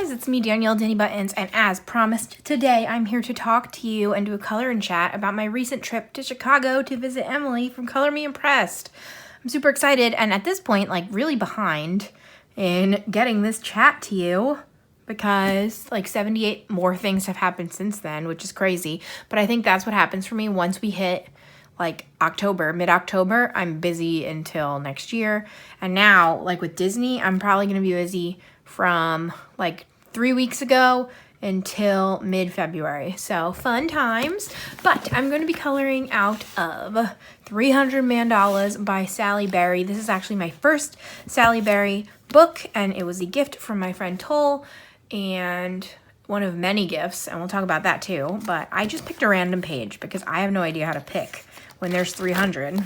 guys, it's me, Danielle Danibuttons, and as promised, today I'm here to talk to you and do a color and chat about my recent trip to Chicago to visit Emily from Color Me Impressed. I'm super excited, and at this point, like, really behind in getting this chat to you because, like, 78 more things have happened since then, which is crazy, but I think that's what happens for me once we hit like October, mid-October. I'm busy until next year. And now, like with Disney, I'm probably going to be busy from like 3 weeks ago until mid-February. So fun times. But I'm going to be coloring out of 300 Mandalas by Sally Berry. This is actually my first Sally Berry book, and it was a gift from my friend Toll, and one of many gifts, and we'll talk about that too. But I just picked a random page because I have no idea how to pick when there's 300.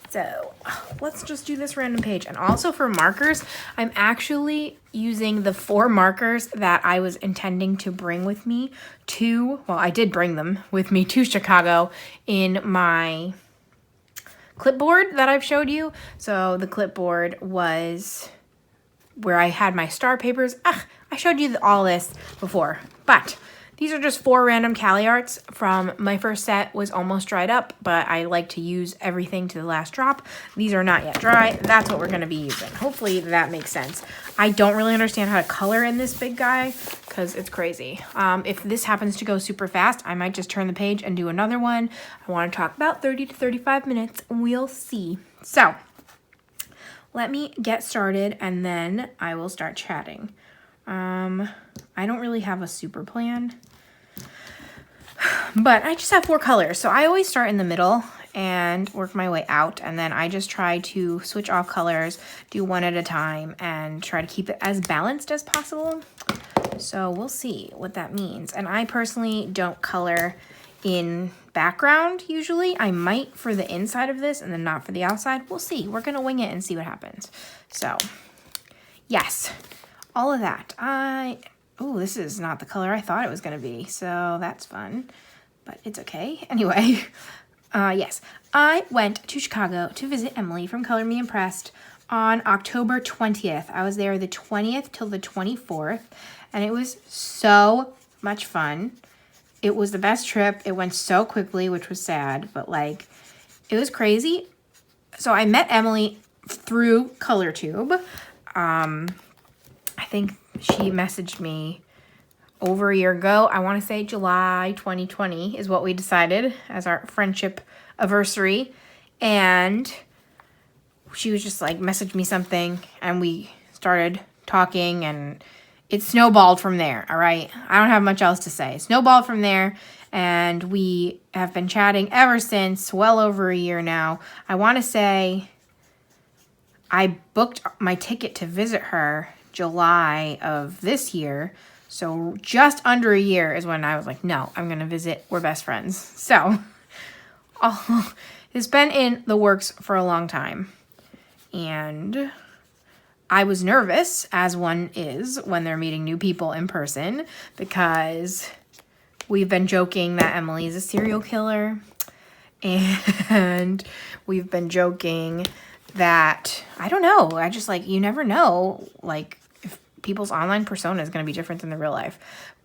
So let's just do this random page. And also for markers, I'm actually using the 4 markers that I was intending to bring with me to, well, I did bring them with me to Chicago in my clipboard that I've showed you. So the clipboard was where I had my star papers. I showed you all this before, but these are just 4 random Cali arts from my first set. Was almost dried up, but I like to use everything to the last drop. These are not yet dry. That's what we're going to be using. Hopefully that makes sense. I don't really understand how to color in this big guy because it's crazy. If this happens to go super fast, I might just turn the page and do another one. I want to talk about 30 to 35 minutes. We'll see. So let me get started and then I will start chatting. I don't really have a super plan, but I just have 4 colors. So I always start in the middle and work my way out. And then I just try to switch off colors, do one at a time, and try to keep it as balanced as possible. So we'll see what that means. And I personally don't color in background usually. I might for the inside of this and then not for the outside. We'll see. We're going to wing it and see what happens. So yes, all of that. Oh, this is not the color I thought it was going to be, so that's fun, but it's okay. Anyway, yes, I went to Chicago to visit Emily from Color Me Impressed on October 20th. I was there the 20th till the 24th, and it was so much fun. It was the best trip. It went so quickly, which was sad, but like, it was crazy. So I met Emily through ColorTube. I think she messaged me over a year ago. I want to say July 2020 is what we decided as our friendship anniversary. And she was just like, messaged me something and we started talking and it snowballed from there. All right. I don't have much else to say. Snowballed from there. And we have been chatting ever since, well over a year now. I want to say I booked my ticket to visit her July of this year. So just under a year is when I was like, no, I'm going to visit. We're best friends. So it's been in the works for a long time. And I was nervous, as one is when they're meeting new people in person, because we've been joking that Emily is a serial killer. And we've been joking that, I don't know, I just like, you never know, like, if people's online persona is going to be different than the real life.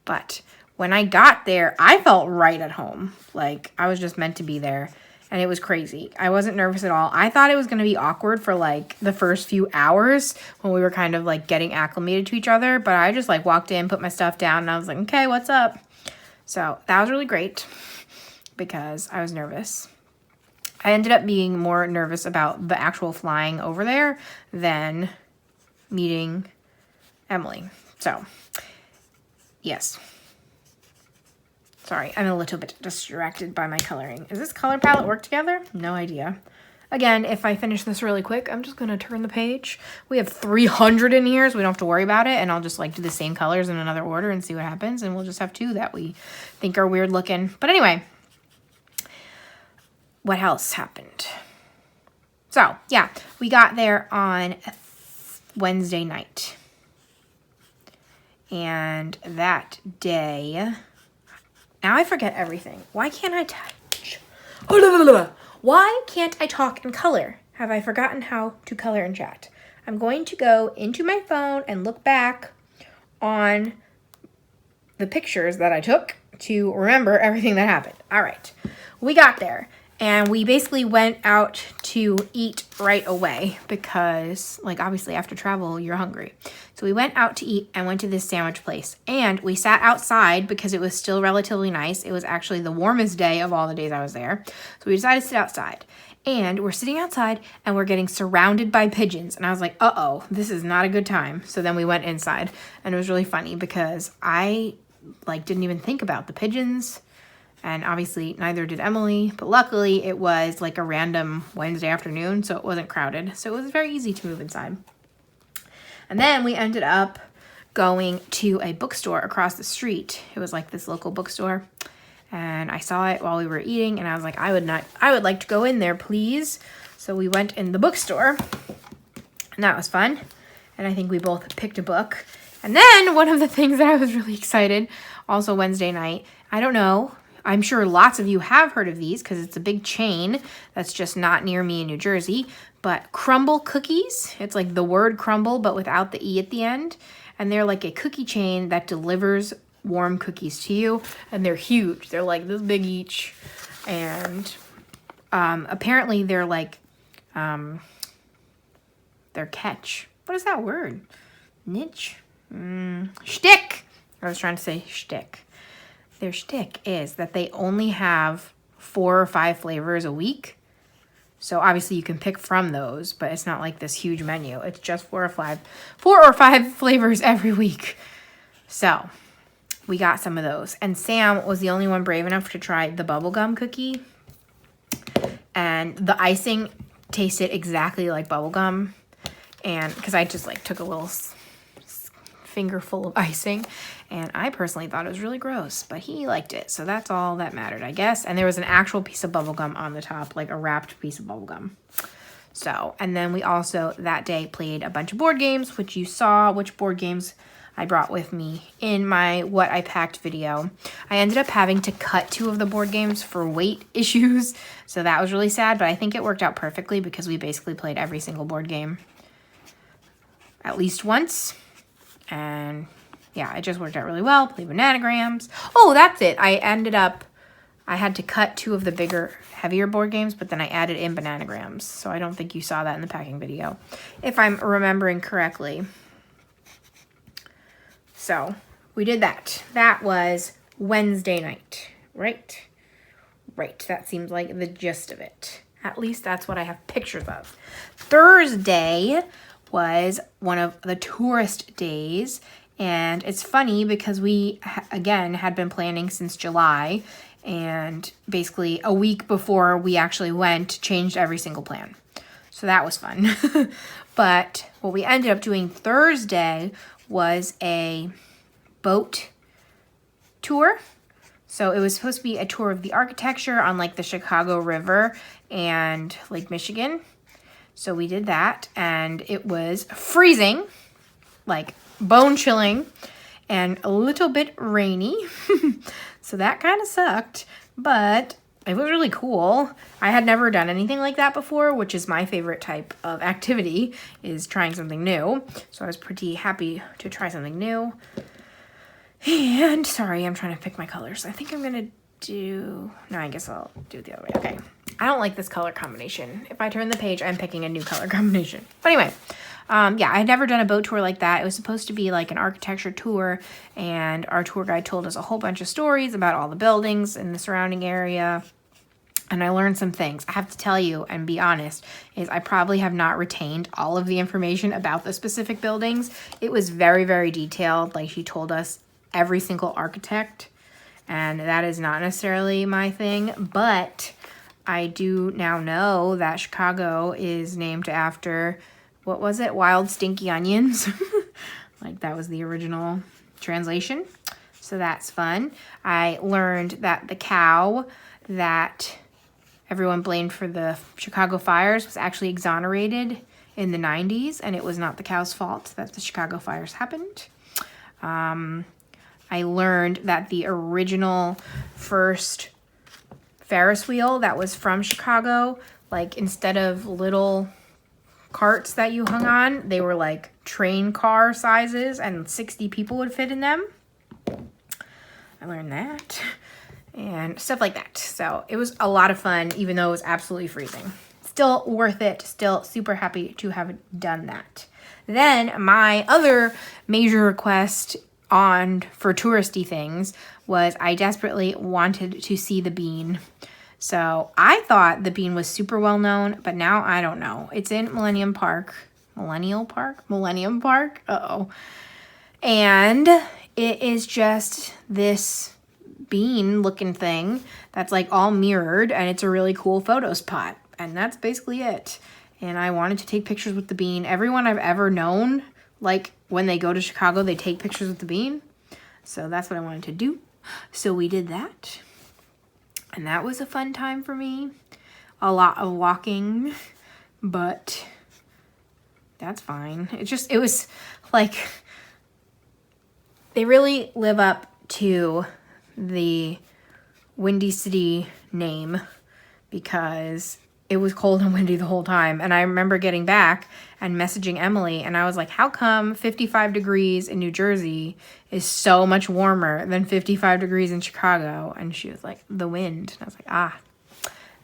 But when I got there, I felt right at home. Like, I was just meant to be there, and it was crazy. I wasn't nervous at all. I thought it was going to be awkward for, like, the first few hours when we were kind of, like, getting acclimated to each other, but I just, like, walked in, put my stuff down, and I was like, okay, what's up? So that was really great because I was nervous. I ended up being more nervous about the actual flying over there than meeting Emily. So, yes. Sorry, I'm a little bit distracted by my coloring. Does this color palette work together? No idea. Again, if I finish this really quick, I'm just going to turn the page. We have 300 in here, so we don't have to worry about it. And I'll just like do the same colors in another order and see what happens. And we'll just have 2 that we think are weird looking. But anyway, what else happened? So, yeah, we got there on Wednesday night. And that day, now I forget everything. Why can't I touch? Why can't I talk and color? Have I forgotten how to color and chat? I'm going to go into my phone and look back on the pictures that I took to remember everything that happened. All right, we got there. And we basically went out to eat right away because, like, obviously after travel, you're hungry. So we went out to eat and went to this sandwich place. And we sat outside because it was still relatively nice. It was actually the warmest day of all the days I was there. So we decided to sit outside. And we're sitting outside and we're getting surrounded by pigeons. And I was like, uh-oh, this is not a good time. So then we went inside. And it was really funny because I, like, didn't even think about the pigeons. And obviously neither did Emily, but luckily it was like a random Wednesday afternoon, so it wasn't crowded. So it was very easy to move inside. And then we ended up going to a bookstore across the street. It was like this local bookstore. And I saw it while we were eating and I was like, I would like to go in there, please. So we went in the bookstore and that was fun. And I think we both picked a book. And then one of the things that I was really excited, also Wednesday night, I don't know, I'm sure lots of you have heard of these because it's a big chain that's just not near me in New Jersey. But Crumble Cookies, it's like the word crumble but without the E at the end. And they're like a cookie chain that delivers warm cookies to you. And they're huge. They're like this big each. And apparently they're like, they're catch. What is that word? Niche? Shtick. I was trying to say shtick. Their shtick is that they only have 4 or 5 flavors a week. So obviously you can pick from those, but it's not like this huge menu. It's just 4 or 5 flavors every week. So we got some of those. And Sam was the only one brave enough to try the bubblegum cookie. And the icing tasted exactly like bubblegum. And because I just like took a little finger full of icing. And I personally thought it was really gross, but he liked it. So that's all that mattered, I guess. And there was an actual piece of bubblegum on the top, like a wrapped piece of bubblegum. So, and then we also that day played a bunch of board games, which you saw which board games I brought with me in my What I Packed video. I ended up having to cut 2 of the board games for weight issues. So that was really sad, but I think it worked out perfectly because we basically played every single board game at least once. And yeah, it just worked out really well. Played bananagrams. Oh, that's it. I had to cut 2 of the bigger, heavier board games, but then I added in bananagrams. So I don't think you saw that in the packing video, if I'm remembering correctly. So we did that. That was Wednesday night, right? Right. That seems like the gist of it. At least that's what I have pictures of. Thursday was one of the tourist days. And it's funny because we, again, had been planning since July. And basically a week before we actually went, changed every single plan. So that was fun. But what we ended up doing Thursday was a boat tour. So it was supposed to be a tour of the architecture on like the Chicago River and Lake Michigan. So we did that and it was freezing, like bone chilling and a little bit rainy. So that kind of sucked, but it was really cool. I had never done anything like that before, which is my favorite type of activity, is trying something new. So I was pretty happy to try something new. And sorry, I'm trying to pick my colors. I think I'm gonna do, no, I guess I'll do it the other way. Okay. I don't like this color combination. If I turn the page, I'm picking a new color combination. But anyway, yeah, I had never done a boat tour like that. It was supposed to be like an architecture tour, and our tour guide told us a whole bunch of stories about all the buildings in the surrounding area. And I learned some things. I have to tell you and be honest, is I probably have not retained all of the information about the specific buildings. It was very, very detailed. Like she told us every single architect, and that is not necessarily my thing, but I do now know that Chicago is named after, what was it? Wild Stinky Onions. Like that was the original translation. So that's fun. I learned that the cow that everyone blamed for the Chicago fires was actually exonerated in the 90s, and it was not the cow's fault that the Chicago fires happened. I learned that the original first Ferris wheel that was from Chicago, like instead of little carts that you hung on, they were like train car sizes and 60 people would fit in them. I learned that. And stuff like that. So it was a lot of fun, even though it was absolutely freezing. Still worth it. Still super happy to have done that. Then my other major request for touristy things was I desperately wanted to see the Bean. So I thought the Bean was super well known, but now I don't know. It's in Millennium Park. Millennium Park? Uh-oh. And it is just this bean looking thing that's like all mirrored, and it's a really cool photo spot, and that's basically it. And I wanted to take pictures with the Bean. Everyone I've ever known, like when they go to Chicago, they take pictures with the Bean. So that's what I wanted to do. So we did that, and that was a fun time for me. A lot of walking, but that's fine. It was like, they really live up to the Windy City name because it was cold and windy the whole time. And I remember getting back and messaging Emily, and I was like, how come 55 degrees in New Jersey is so much warmer than 55 degrees in Chicago? And she was like, the wind. And I was like,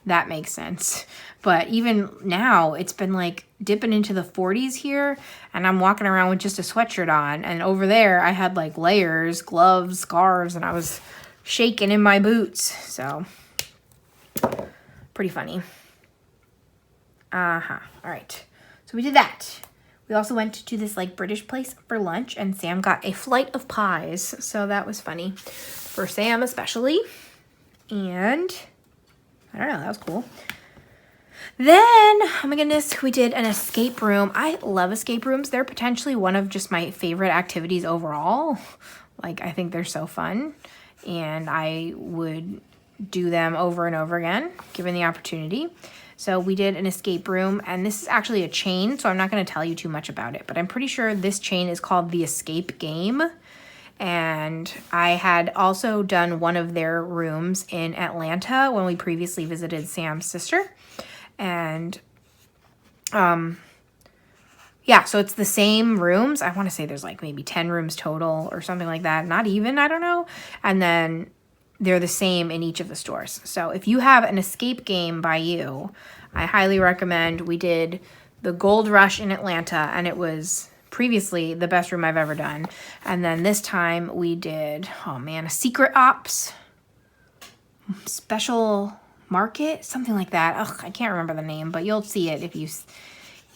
that makes sense. But even now, it's been like dipping into the 40s here, and I'm walking around with just a sweatshirt on. And over there, I had like layers, gloves, scarves, and I was shaking in my boots. So, pretty funny. All right. So we did that. We also went to this like British place for lunch, and Sam got a flight of pies. So that was funny for Sam especially. And I don't know, that was cool. Then, oh my goodness, we did an escape room. I love escape rooms. They're potentially one of just my favorite activities overall. Like, I think they're so fun, and I would do them over and over again, given the opportunity. So we did an escape room, and this is actually a chain, so I'm not going to tell you too much about it, but I'm pretty sure this chain is called the Escape Game. And I had also done one of their rooms in Atlanta when we previously visited Sam's sister. And, yeah, so it's the same rooms. I want to say there's like maybe 10 rooms total or something like that. Not even, I don't know. And then they're the same in each of the stores. So if you have an escape game by you, I highly recommend. We did the Gold Rush in Atlanta, and it was previously the best room I've ever done. And then this time we did, a Secret Ops Special Market, something like that. I can't remember the name, but you'll see it if you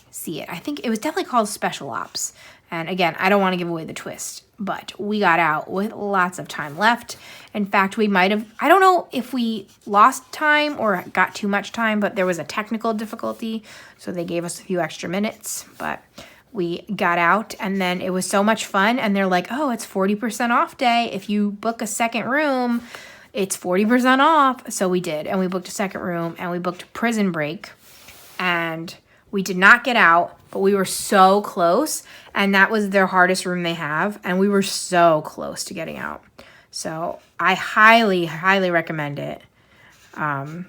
see it. I think it was definitely called Special Ops. And again, I don't want to give away the twist, but we got out with lots of time left. In fact, we might have, I don't know if we lost time or got too much time, but there was a technical difficulty, so they gave us a few extra minutes, but we got out, and then it was so much fun, and they're like, oh, it's 40% off day. If you book a second room, it's 40% off. So we did, and we booked a second room, and we booked Prison Break, and we did not get out, but we were so close, and that was their hardest room they have, and we were so close to getting out. So I highly, highly recommend it. It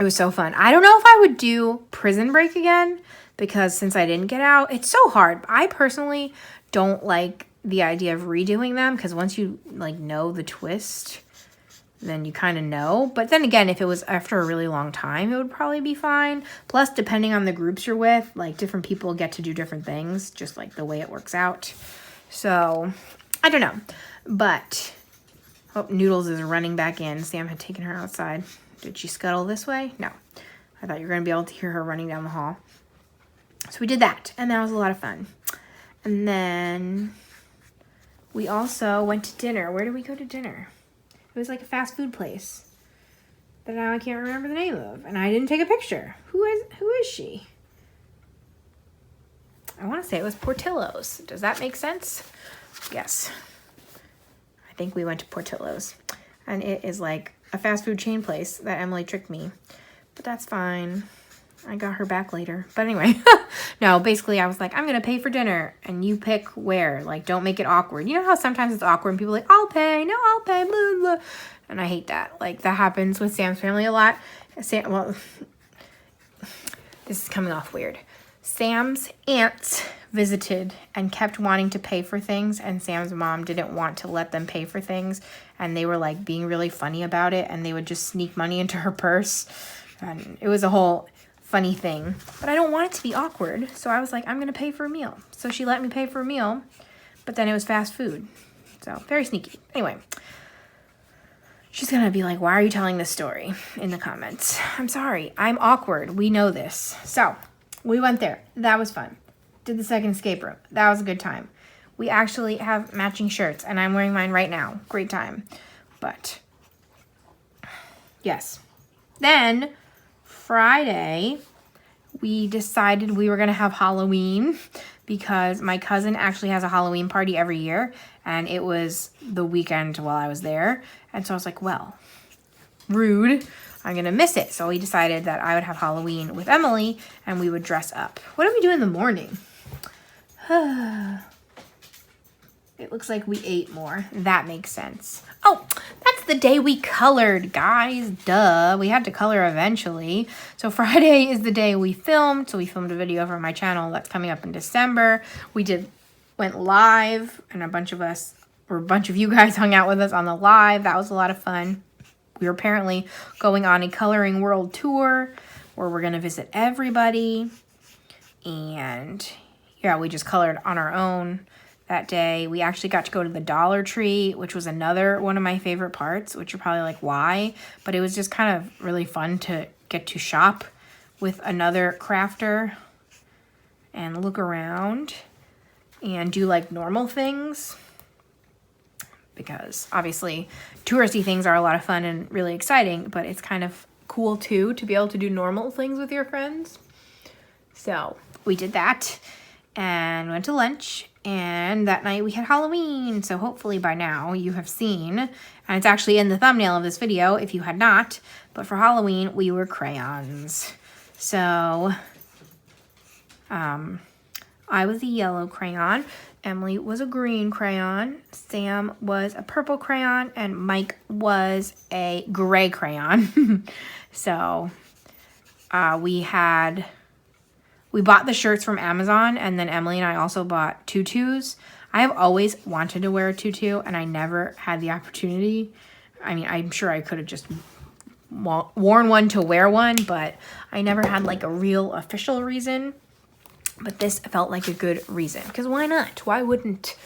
was so fun. I don't know if I would do Prison Break again, because since I didn't get out, it's so hard. I personally don't like the idea of redoing them, because once you like know the twist, then you kind of know. But then again, if it was after a really long time, it would probably be fine. Plus, depending on the groups you're with, like different people get to do different things, just like the way it works out. So, I don't know. But, Noodles is running back in. Sam had taken her outside. Did she scuttle this way? No. I thought you were going to be able to hear her running down the hall. So we did that, and that was a lot of fun. And then we also went to dinner. Where did we go to dinner? It was like a fast food place that now I can't remember the name of, and I didn't take a picture. Who is she? I want to say it was Portillo's. Does that make sense? Yes. I think we went to Portillo's, and it is like a fast food chain place that Emily tricked me, but that's fine. I got her back later. But anyway, no, basically I was like, I'm going to pay for dinner, and you pick where. Like, don't make it awkward. You know how sometimes it's awkward and people are like, I'll pay. No, I'll pay. Blah, blah. And I hate that. Like, that happens with Sam's family a lot. Well, this is coming off weird. Sam's aunts visited and kept wanting to pay for things, and Sam's mom didn't want to let them pay for things, and they were like being really funny about it, and they would just sneak money into her purse, and it was a whole funny thing. But I don't want it to be awkward, so I was like, I'm gonna pay for a meal. So she let me pay for a meal, but then it was fast food, so very sneaky. Anyway, she's gonna be like, why are you telling this story in the comments? I'm sorry, I'm awkward, we know this. So we went there, that was fun. Did the second escape room, that was a good time. We actually have matching shirts, and I'm wearing mine right now, great time. But yes, then Friday, we decided we were gonna have Halloween because my cousin actually has a Halloween party every year, and it was the weekend while I was there. And so I was like, well, rude, I'm gonna miss it. So we decided that I would have Halloween with Emily and we would dress up. What did we do in the morning? It looks like we ate more. That makes sense. Oh, that's the day we colored, guys. Duh. We had to color eventually. So Friday is the day we filmed. So we filmed a video for my channel that's coming up in December. We went live, and a bunch of you guys hung out with us on the live. That was a lot of fun. We were apparently going on a Coloring World tour where we're going to visit everybody. And yeah, we just colored on our own that day. We actually got to go to the Dollar Tree, which was another one of my favorite parts, which you're probably like, why? But it was just kind of really fun to get to shop with another crafter and look around and do like normal things, because obviously touristy things are a lot of fun and really exciting, but it's kind of cool too to be able to do normal things with your friends. So we did that and went to lunch, and that night we had Halloween. So hopefully by now you have seen, and it's actually in the thumbnail of this video if you had not, but for Halloween we were crayons. So I was a yellow crayon, Emily was a green crayon, Sam was a purple crayon, and Mike was a gray crayon. So we bought the shirts from Amazon, and then Emily and I also bought tutus. I have always wanted to wear a tutu, and I never had the opportunity. I mean, I'm sure I could have just worn one to wear one, but I never had like a real official reason. But this felt like a good reason, because why not? Why wouldn't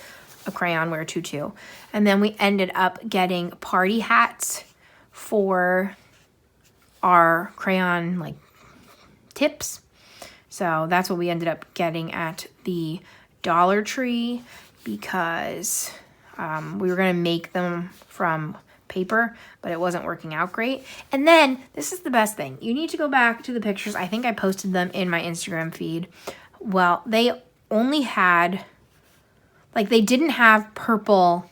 a crayon wear a tutu? And then we ended up getting party hats for our crayon like tips. So that's what we ended up getting at the Dollar Tree, because we were going to make them from paper, but it wasn't working out great. And then this is the best thing. You need to go back to the pictures. I think I posted them in my Instagram feed. Well, they only had, like, they didn't have purple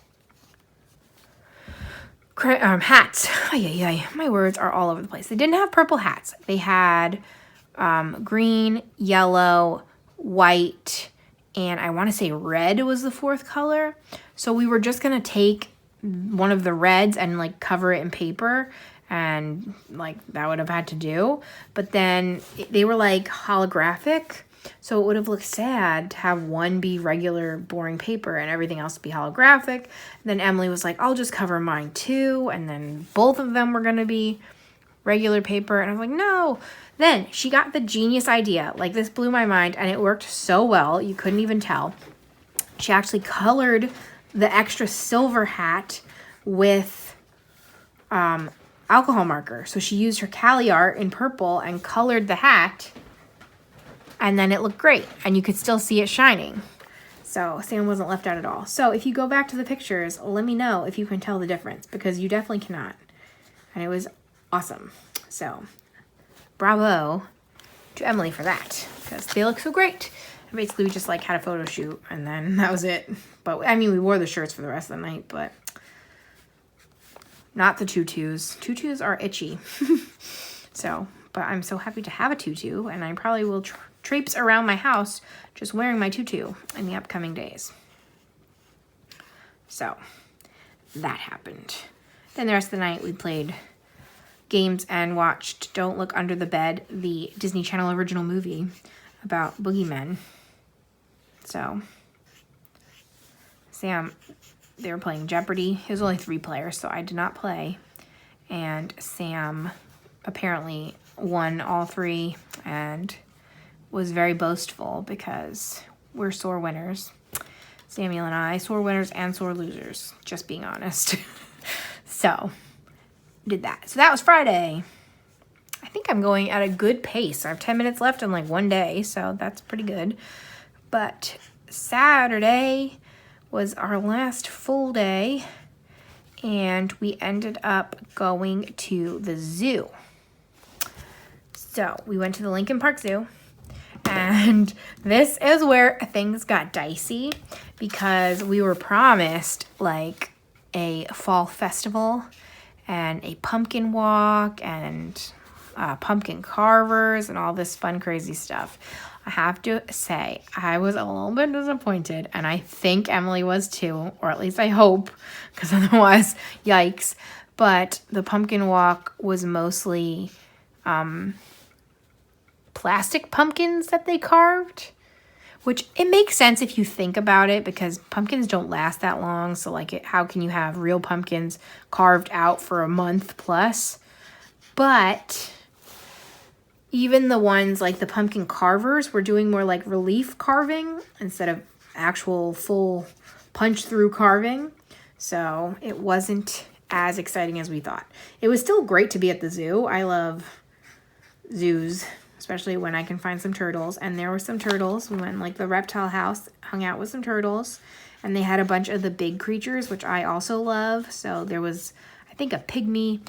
hats. My words are all over the place. They didn't have purple hats. They had green, yellow, white, and I want to say red was the fourth color. So we were just going to take one of the reds and like cover it in paper, and like that would have had to do. But then they were like holographic, so it would have looked sad to have one be regular boring paper and everything else be holographic. Then Emily was like, I'll just cover mine too, and then both of them were going to be regular paper, and I was like, no. Then she got the genius idea. Like, this blew my mind, and it worked so well, you couldn't even tell. She actually colored the extra silver hat with alcohol marker. So she used her Cali art in purple and colored the hat, and then it looked great, and you could still see it shining. So Sam wasn't left out at all. So if you go back to the pictures, let me know if you can tell the difference, because you definitely cannot. And it was awesome. So bravo to Emily for that, because they look so great. And basically we just like had a photo shoot, and then that was it. But I mean, we wore the shirts for the rest of the night, but not the tutus. Tutus are itchy. So, but I'm so happy to have a tutu, and I probably will traipse around my house just wearing my tutu in the upcoming days. So that happened. Then the rest of the night we played games and watched Don't Look Under the Bed, the Disney Channel original movie. about boogeymen. So Sam, they were playing Jeopardy. It was only 3 players, so I did not play. And Sam apparently won all 3 and was very boastful because we're sore winners. Samuel and I, sore winners and sore losers, just being honest. So, did that. So that was Friday. I think I'm going at a good pace. I have 10 minutes left in like 1 day, so that's pretty good. But Saturday was our last full day, and we ended up going to the zoo. So we went to the Lincoln Park Zoo, and this is where things got dicey because we were promised like a fall festival and a pumpkin walk and pumpkin carvers and all this fun, crazy stuff. I have to say, I was a little bit disappointed, and I think Emily was too, or at least I hope, because otherwise, yikes. But the pumpkin walk was mostly plastic pumpkins that they carved, which it makes sense if you think about it, because pumpkins don't last that long. So like, how can you have real pumpkins carved out for a month plus? But even the ones like the pumpkin carvers were doing more like relief carving instead of actual full punch through carving. So it wasn't as exciting as we thought. It was still great to be at the zoo. I love zoos, especially when I can find some turtles. And there were some turtles. We went like the reptile house, hung out with some turtles, and they had a bunch of the big creatures, which I also love. So there was, I think, a pygmy,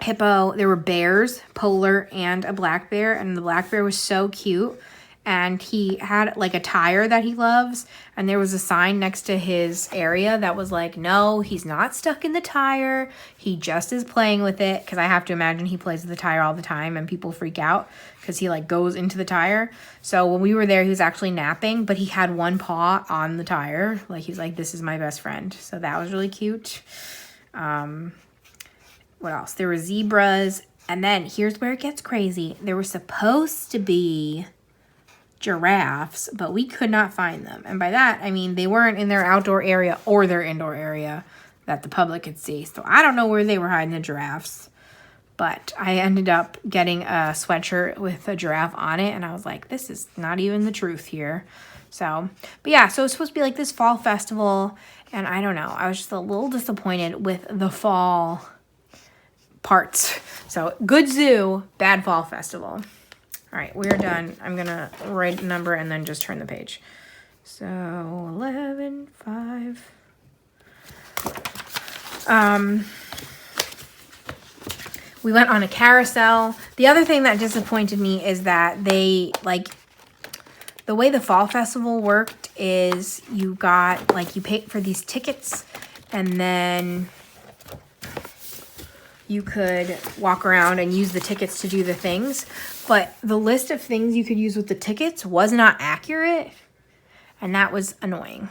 hippo. There were bears, polar and a black bear, and the black bear was so cute, and he had like a tire that he loves, and there was a sign next to his area that was like, no, he's not stuck in the tire, he just is playing with it, because I have to imagine he plays with the tire all the time and people freak out because he like goes into the tire. So when we were there, he was actually napping, but he had one paw on the tire, like he's like, this is my best friend. So that was really cute. What else? There were zebras. And then here's where it gets crazy. There were supposed to be giraffes, but we could not find them. And by that, I mean they weren't in their outdoor area or their indoor area that the public could see. So I don't know where they were hiding the giraffes. But I ended up getting a sweatshirt with a giraffe on it. And I was like, this is not even the truth here. So, but yeah, so it's supposed to be like this fall festival. And I don't know. I was just a little disappointed with the fall parts. So good zoo, bad fall festival. All right, we're done. I'm gonna write a number and then just turn the page. So 11:05. We went on a carousel. The other thing that disappointed me is that they like the way the fall festival worked is you got like you paid for these tickets and then you could walk around and use the tickets to do the things, but the list of things you could use with the tickets was not accurate, and that was annoying.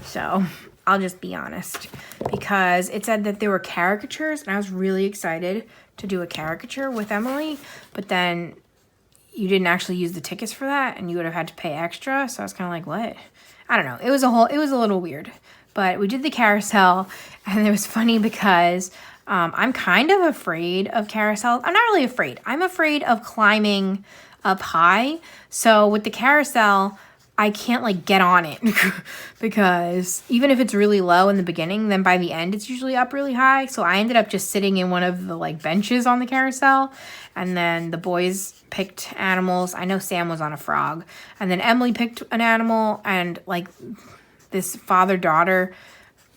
So I'll just be honest, because it said that there were caricatures, and I was really excited to do a caricature with Emily, but then you didn't actually use the tickets for that, and you would have had to pay extra, so I was kind of like, what? I don't know. It was a little weird, but we did the carousel, and it was funny because I'm kind of afraid of carousels. I'm not really afraid. I'm afraid of climbing up high. So with the carousel, I can't like get on it because even if it's really low in the beginning, then by the end, it's usually up really high. So I ended up just sitting in one of the like benches on the carousel, and then the boys picked animals. I know Sam was on a frog, and then Emily picked an animal, and like this father-daughter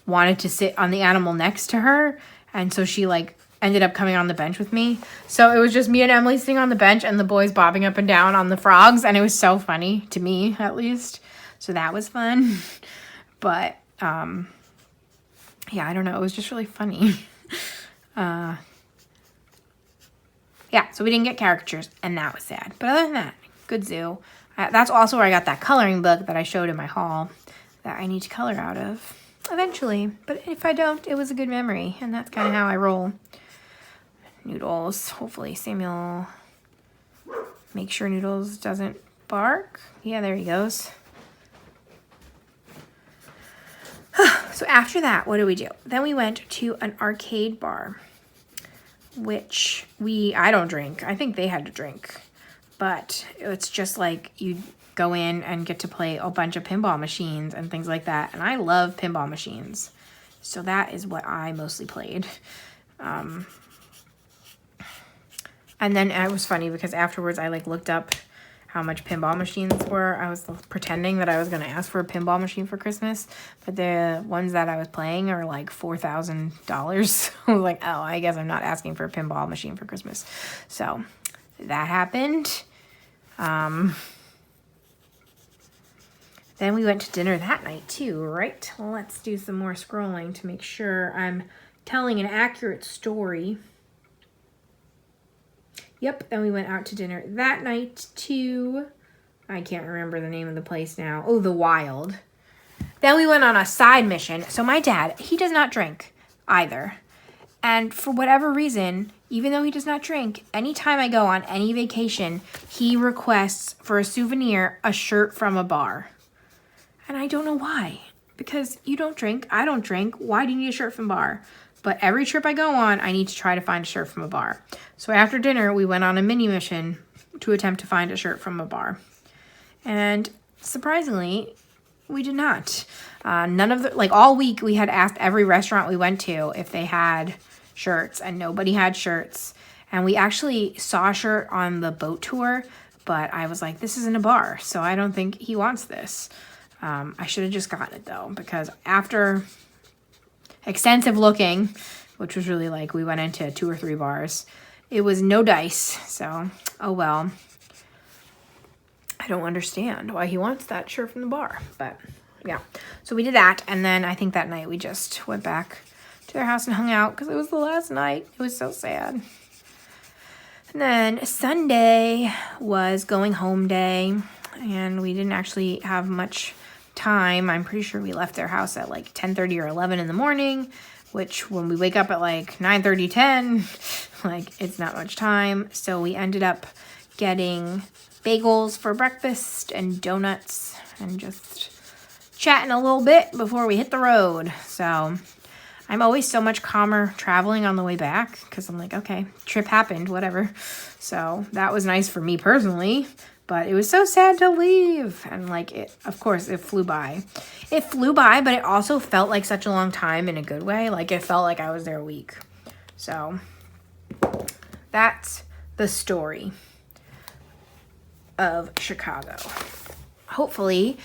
wanted to sit on the animal next to her. And so she like ended up coming on the bench with me. So it was just me and Emily sitting on the bench and the boys bobbing up and down on the frogs. And it was so funny to me, at least. So that was fun. But, yeah, I don't know. It was just really funny. Yeah, so we didn't get caricatures and that was sad. But other than that, good zoo. That's also where I got that coloring book that I showed in my haul that I need to color out of eventually, but if I don't, it was a good memory, and that's kind of how I roll. Noodles. Hopefully Samuel Make sure Noodles doesn't bark. Yeah, there he goes. So after that, what did we do? Then we went to an arcade bar, which I don't drink. I think they had to drink. But it's just like you go in and get to play a bunch of pinball machines and things like that. And I love pinball machines. So that is what I mostly played. And then it was funny because afterwards I like looked up how much pinball machines were. I was pretending that I was going to ask for a pinball machine for Christmas, but the ones that I was playing are like $4,000. I was like, oh, I guess I'm not asking for a pinball machine for Christmas. So that happened. Then we went to dinner that night too, right? Let's do some more scrolling to make sure I'm telling an accurate story. Yep, then we went out to dinner that night too. I can't remember the name of the place now. Oh, The Wild. Then we went on a side mission. So my dad, he does not drink either. And for whatever reason, even though he does not drink, anytime I go on any vacation, he requests for a souvenir a shirt from a bar. And I don't know why. Because you don't drink, I don't drink. Why do you need a shirt from a bar? But every trip I go on, I need to try to find a shirt from a bar. So after dinner, we went on a mini mission to attempt to find a shirt from a bar. And surprisingly, we did not. None of the, like all week, we had asked every restaurant we went to if they had shirts, and nobody had shirts. And we actually saw a shirt on the boat tour, but I was like, this isn't a bar, so I don't think he wants this. I should have just gotten it though, because after extensive looking, which was really like we went into 2 or 3 bars, it was no dice. So, oh well. I don't understand why he wants that shirt from the bar, but yeah. So we did that, and then I think that night we just went back to their house and hung out because it was the last night. It was so sad. And then Sunday was going home day, and we didn't actually have much time. I'm pretty sure we left their house at like 10:30 or 11 in the morning, which when we wake up at like 9:30, 10, like it's not much time. So we ended up getting bagels for breakfast and donuts and just chatting a little bit before we hit the road. So I'm always so much calmer traveling on the way back because I'm like, okay, trip happened, whatever. So that was nice for me personally. But it was so sad to leave. And like, it, of course, it flew by. It flew by, but it also felt like such a long time in a good way. Like, it felt like I was there a week. So that's the story of Chicago. Hopefully,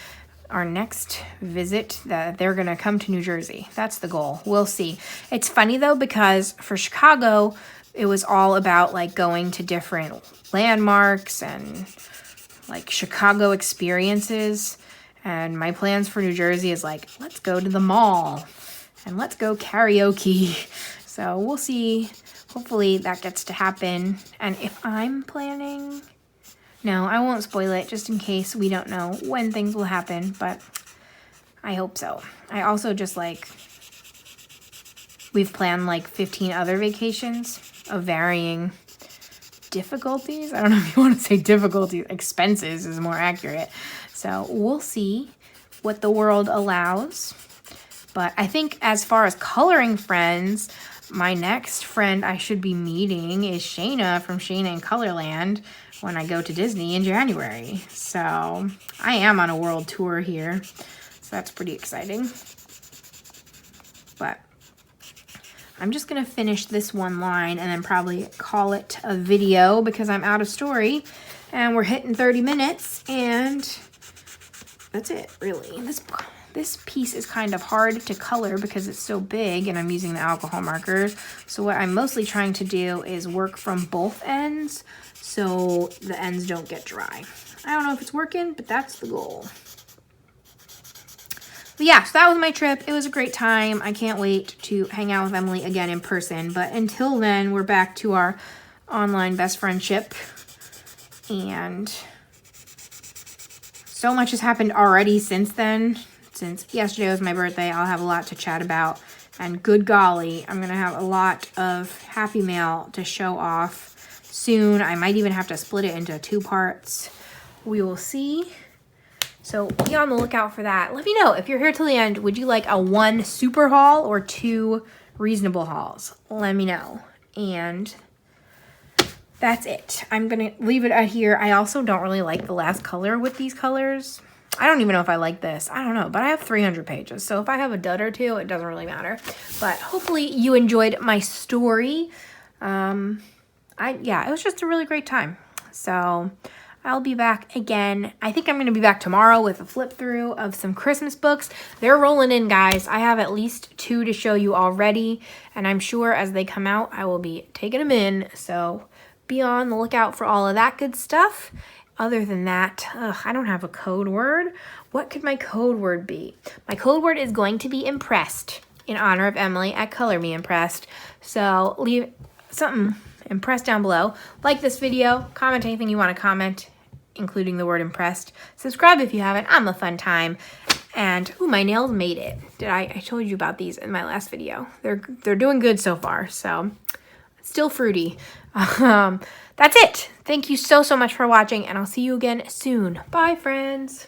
our next visit, that they're going to come to New Jersey. That's the goal. We'll see. It's funny, though, because for Chicago, it was all about, like, going to different landmarks and like Chicago experiences, and my plans for New Jersey is like, let's go to the mall and let's go karaoke. So we'll see. Hopefully that gets to happen. And if I'm planning, no, I won't spoil it just in case we don't know when things will happen, but I hope so. I also just like, we've planned like 15 other vacations of varying difficulties. I don't know if you want to say difficulties. Expenses is more accurate. So we'll see what the world allows. But I think as far as coloring friends, my next friend I should be meeting is Shaina from Shaina in Colorland when I go to Disney in January. So I am on a world tour here. So that's pretty exciting. But I'm just going to finish this one line and then probably call it a video because I'm out of story and we're hitting 30 minutes and that's it, really. This piece is kind of hard to color because it's so big and I'm using the alcohol markers. So what I'm mostly trying to do is work from both ends so the ends don't get dry. I don't know if it's working, but that's the goal. But yeah, so that was my trip. It was a great time. I can't wait to hang out with Emily again in person. But until then, we're back to our online best friendship. And so much has happened already since then. Since yesterday was my birthday, I'll have a lot to chat about. And good golly, I'm going to have a lot of happy mail to show off. soon. I might even have to split it into 2 parts. We will see. So be on the lookout for that. Let me know if you're here till the end. Would you like a 1 super haul or 2 reasonable hauls? Let me know. And that's it. I'm gonna leave it out here. I also don't really like the last color with these colors. I don't even know if I like this. I don't know, but I have 300 pages. So if I have a dud or 2, it doesn't really matter. But hopefully you enjoyed my story. Yeah, it was just a really great time. So I'll be back again. I think I'm going to be back tomorrow with a flip through of some Christmas books. They're rolling in, guys. I have at least 2 to show you already. And I'm sure as they come out, I will be taking them in. So be on the lookout for all of that good stuff. Other than that, I don't have a code word. What could my code word be? My code word is going to be impressed in honor of Emily at Color Me Impressed. So leave something impressed down below. Like this video, comment anything you want to comment, including the word impressed. Subscribe if you haven't. I'm a fun time. And ooh, my nails made it. I told you about these in my last video. They're doing good so far. So still fruity. That's it. Thank you so much for watching, and I'll see you again soon. Bye, friends.